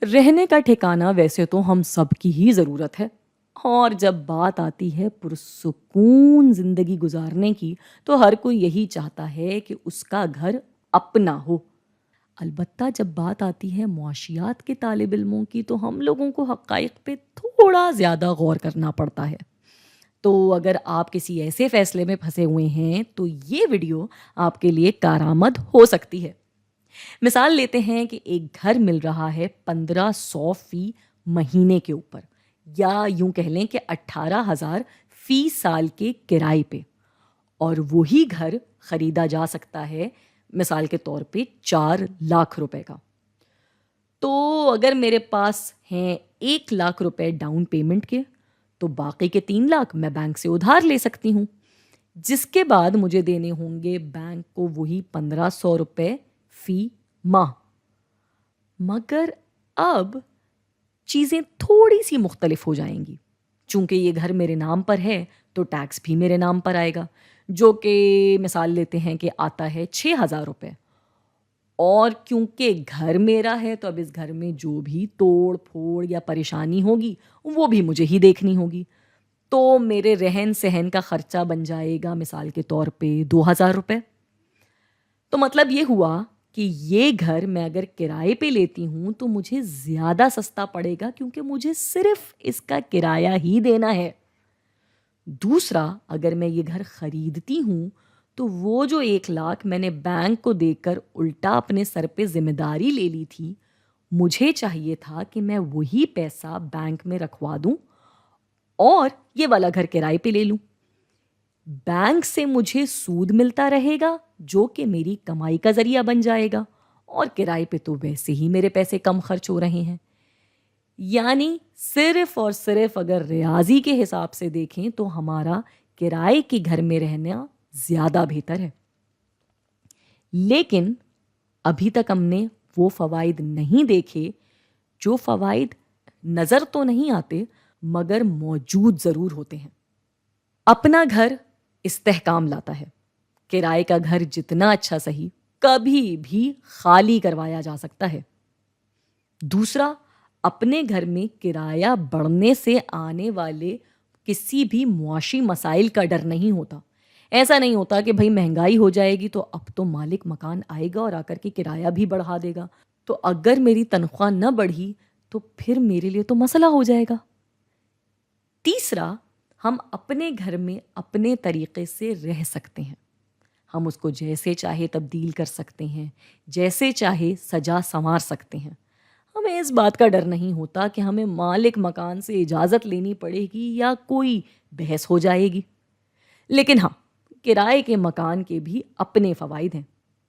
رہنے کا ٹھکانہ ویسے تو ہم سب کی ہی ضرورت ہے، اور جب بات آتی ہے پرسکون زندگی گزارنے کی تو ہر کوئی یہی چاہتا ہے کہ اس کا گھر اپنا ہو۔ البتہ جب بات آتی ہے معاشیات کے طالب علموں کی تو ہم لوگوں کو حقائق پہ تھوڑا زیادہ غور کرنا پڑتا ہے۔ تو اگر آپ کسی ایسے فیصلے میں پھنسے ہوئے ہیں تو یہ ویڈیو آپ کے لیے کارآمد ہو سکتی ہے۔ مثال لیتے ہیں کہ ایک گھر مل رہا ہے 1500 فی مہینے کے اوپر، یا یوں کہہ لیں کہ 18,000 فی سال کے کرائے پہ، اور وہی گھر خریدا جا سکتا ہے مثال کے طور پہ 4 لاکھ روپے کا۔ تو اگر میرے پاس ہیں 1 لاکھ روپے ڈاؤن پیمنٹ کے، تو باقی کے 3 لاکھ میں بینک سے ادھار لے سکتی ہوں، جس کے بعد مجھے دینے ہوں گے بینک کو وہی 1500 روپے فی ماہ۔ مگر اب چیزیں تھوڑی سی مختلف ہو جائیں گی۔ چونکہ یہ گھر میرے نام پر ہے تو ٹیکس بھی میرے نام پر آئے گا، جو کہ مثال لیتے ہیں کہ آتا ہے 6,000 روپے۔ اور کیونکہ گھر میرا ہے تو اب اس گھر میں جو بھی توڑ پھوڑ یا پریشانی ہوگی وہ بھی مجھے ہی دیکھنی ہوگی۔ تو میرے رہن سہن کا خرچہ بن جائے گا مثال کے طور پہ 2,000 روپے۔ تو مطلب یہ ہوا کہ یہ گھر میں اگر کرائے پہ لیتی ہوں تو مجھے زیادہ سستا پڑے گا، کیونکہ مجھے صرف اس کا کرایہ ہی دینا ہے۔ دوسرا، اگر میں یہ گھر خریدتی ہوں تو وہ جو 1 لاکھ میں نے بینک کو دے کر الٹا اپنے سر پہ ذمہ داری لے لی تھی، مجھے چاہیے تھا کہ میں وہی پیسہ بینک میں رکھوا دوں اور یہ والا گھر کرائے پہ لے لوں۔ بینک سے مجھے سود ملتا رہے گا جو کہ میری کمائی کا ذریعہ بن جائے گا، اور کرائے پہ تو ویسے ہی میرے پیسے کم خرچ ہو رہے ہیں۔ یعنی صرف اور صرف اگر ریاضی کے حساب سے دیکھیں تو ہمارا کرائے کے گھر میں رہنا زیادہ بہتر ہے۔ لیکن ابھی تک ہم نے وہ فوائد نہیں دیکھے جو فوائد نظر تو نہیں آتے مگر موجود ضرور ہوتے ہیں۔ اپنا گھر استحکام لاتا ہے۔ کرائے کا گھر جتنا اچھا صحیح کبھی بھی خالی کروایا جا سکتا ہے۔ دوسرا، اپنے گھر میں کرایہ بڑھنے سے آنے والے کسی بھی معاشی مسائل کا ڈر نہیں ہوتا۔ ایسا نہیں ہوتا کہ بھئی مہنگائی ہو جائے گی تو اب تو مالک مکان آئے گا اور آ کر کے کرایہ بھی بڑھا دے گا، تو اگر میری تنخواہ نہ بڑھی تو پھر میرے لیے تو مسئلہ ہو جائے گا۔ تیسرا، ہم اپنے گھر میں اپنے طریقے سے رہ سکتے ہیں۔ ہم اس کو جیسے چاہے تبدیل کر سکتے ہیں، جیسے چاہے سجا سنوار سکتے ہیں۔ ہمیں اس بات کا ڈر نہیں ہوتا کہ ہمیں مالک مکان سے اجازت لینی پڑے گی یا کوئی بحث ہو جائے گی۔ لیکن ہاں، کرائے کے مکان کے بھی اپنے فوائد ہیں،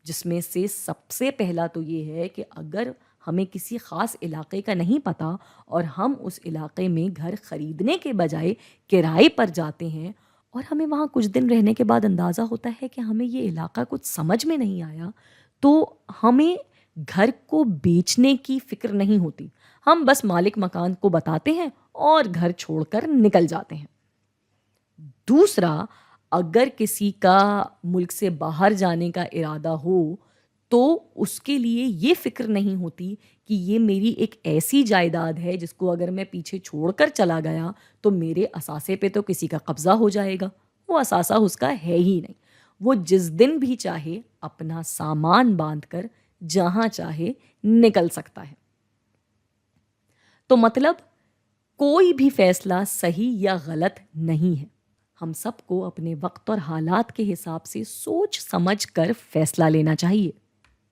جس میں سے سب سے پہلا تو یہ ہے کہ اگر ہمیں کسی خاص علاقے کا نہیں پتہ اور ہم اس علاقے میں گھر خریدنے کے بجائے کرائے پر جاتے ہیں اور ہمیں وہاں کچھ دن رہنے کے بعد اندازہ ہوتا ہے کہ ہمیں یہ علاقہ کچھ سمجھ میں نہیں آیا، تو ہمیں گھر کو بیچنے کی فکر نہیں ہوتی۔ ہم بس مالک مکان کو بتاتے ہیں اور گھر چھوڑ کر نکل جاتے ہیں۔ دوسرا، اگر کسی کا ملک سے باہر جانے کا ارادہ ہو تو اس کے لیے یہ فکر نہیں ہوتی کہ یہ میری ایک ایسی جائیداد ہے جس کو اگر میں پیچھے چھوڑ کر چلا گیا تو میرے اثاثے پہ تو کسی کا قبضہ ہو جائے گا۔ وہ اثاثہ اس کا ہے ہی نہیں، وہ جس دن بھی چاہے اپنا سامان باندھ کر جہاں چاہے نکل سکتا ہے۔ تو مطلب کوئی بھی فیصلہ صحیح یا غلط نہیں ہے۔ ہم سب کو اپنے وقت اور حالات کے حساب سے سوچ سمجھ کر فیصلہ لینا چاہیے۔